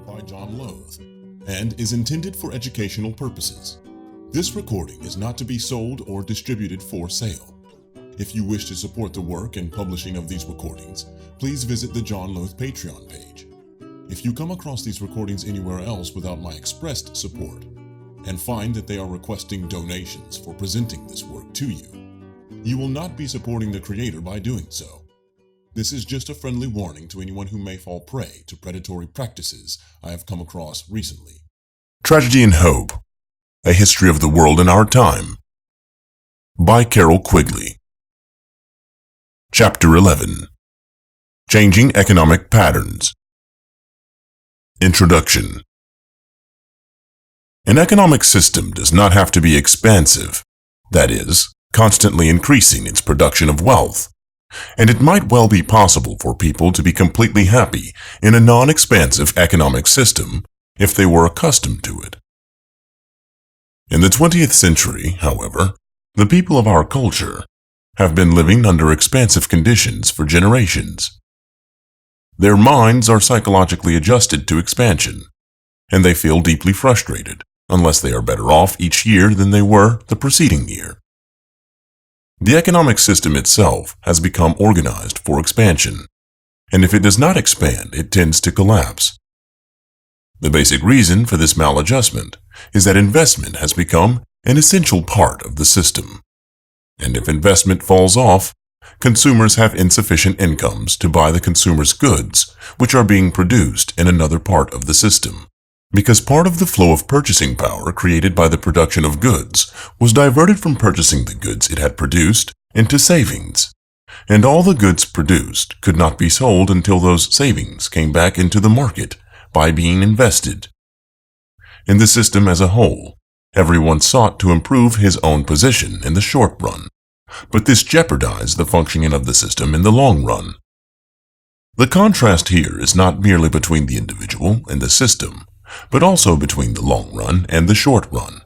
by John Lothe and is intended for educational purposes. This recording is not to be sold or distributed for sale. If you wish to support the work and publishing of these recordings, please visit the John Lothe Patreon page. If you come across these recordings anywhere else without my expressed support, and find that they are requesting donations for presenting this work to you, you will not be supporting the creator by doing so. This is just a friendly warning to anyone who may fall prey to predatory practices I have come across recently. Tragedy and Hope: A History of the World in Our Time by Carroll Quigley. Chapter 11. Changing Economic Patterns. Introduction. An economic system does not have to be expansive, that is, constantly increasing its production of wealth, and it might well be possible for people to be completely happy in a non-expansive economic system if they were accustomed to it. In the 20th century, however, the people of our culture have been living under expansive conditions for generations. Their minds are psychologically adjusted to expansion, and they feel deeply frustrated unless they are better off each year than they were the preceding year. The economic system itself has become organized for expansion, and if it does not expand, it tends to collapse. The basic reason for this maladjustment is that investment has become an essential part of the system, and if investment falls off, consumers have insufficient incomes to buy the consumer's goods, which are being produced in another part of the system, because part of the flow of purchasing power created by the production of goods was diverted from purchasing the goods it had produced into savings, and all the goods produced could not be sold until those savings came back into the market by being invested. In the system as a whole, everyone sought to improve his own position in the short run, but this jeopardized the functioning of the system in the long run. The contrast here is not merely between the individual and the system, but also between the long run and the short run.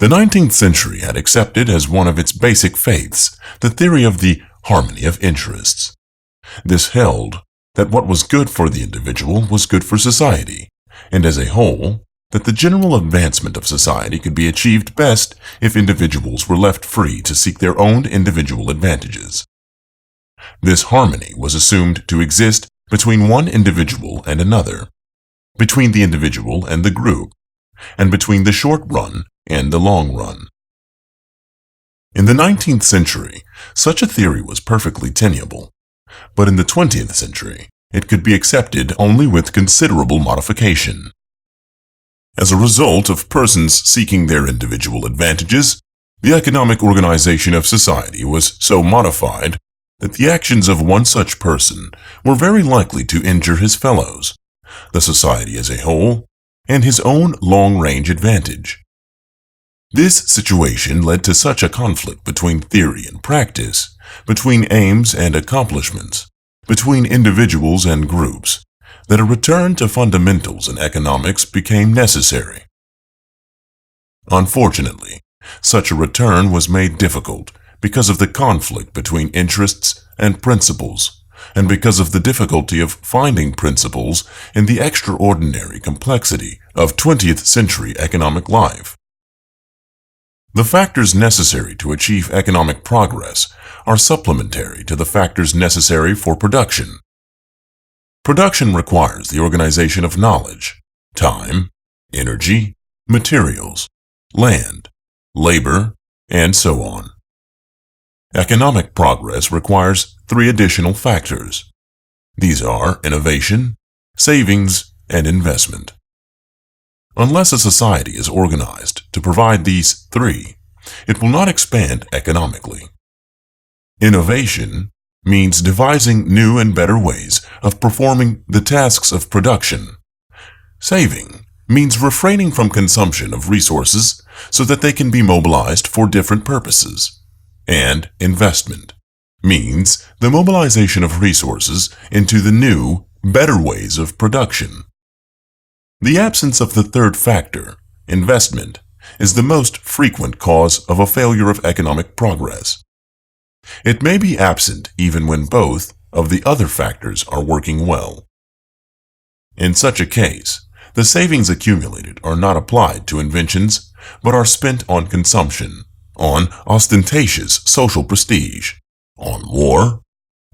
The 19th century had accepted as one of its basic faiths the theory of the harmony of interests. This held that what was good for the individual was good for society, and as a whole, that the general advancement of society could be achieved best if individuals were left free to seek their own individual advantages. This harmony was assumed to exist between one individual and another, between the individual and the group, and between the short run and the long run. In the 19th century, such a theory was perfectly tenable, but in the 20th century, it could be accepted only with considerable modification. As a result of persons seeking their individual advantages, the economic organization of society was so modified that the actions of one such person were very likely to injure his fellows, the society as a whole, and his own long-range advantage. This situation led to such a conflict between theory and practice, between aims and accomplishments, between individuals and groups, that a return to fundamentals in economics became necessary. Unfortunately, such a return was made difficult because of the conflict between interests and principles, and because of the difficulty of finding principles in the extraordinary complexity of 20th century economic life. The factors necessary to achieve economic progress are supplementary to the factors necessary for production. Production requires the organization of knowledge, time, energy, materials, land, labor, and so on. Economic progress requires 3 additional factors. These are innovation, savings, and investment. Unless a society is organized to provide these 3, it will not expand economically. Innovation means devising new and better ways of performing the tasks of production. Saving means refraining from consumption of resources so that they can be mobilized for different purposes. And investment means the mobilization of resources into the new, better ways of production. The absence of the third factor, investment, is the most frequent cause of a failure of economic progress. It may be absent even when both of the other factors are working well. In such a case, the savings accumulated are not applied to inventions, but are spent on consumption, on ostentatious social prestige, on war,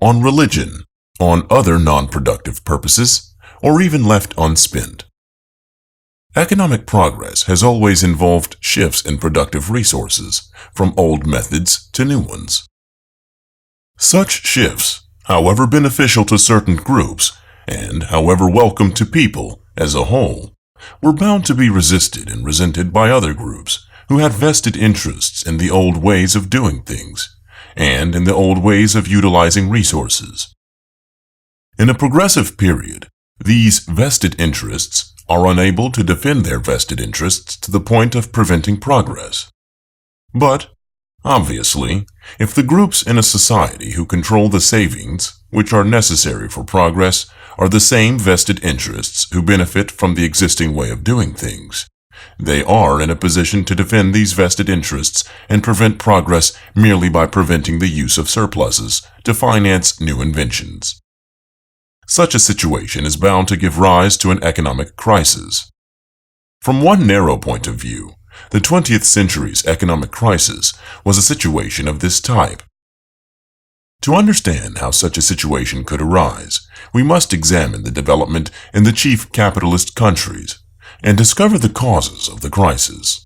on religion, on other non-productive purposes, or even left unspent. Economic progress has always involved shifts in productive resources, from old methods to new ones. Such shifts, however beneficial to certain groups, and however welcome to people as a whole, were bound to be resisted and resented by other groups who had vested interests in the old ways of doing things, and in the old ways of utilizing resources. In a progressive period, these vested interests are unable to defend their vested interests to the point of preventing progress. But, obviously, if the groups in a society who control the savings, which are necessary for progress, are the same vested interests who benefit from the existing way of doing things, they are in a position to defend these vested interests and prevent progress merely by preventing the use of surpluses to finance new inventions. Such a situation is bound to give rise to an economic crisis. From one narrow point of view, the 20th century's economic crisis was a situation of this type. To understand how such a situation could arise, we must examine the development in the chief capitalist countries and discover the causes of the crisis.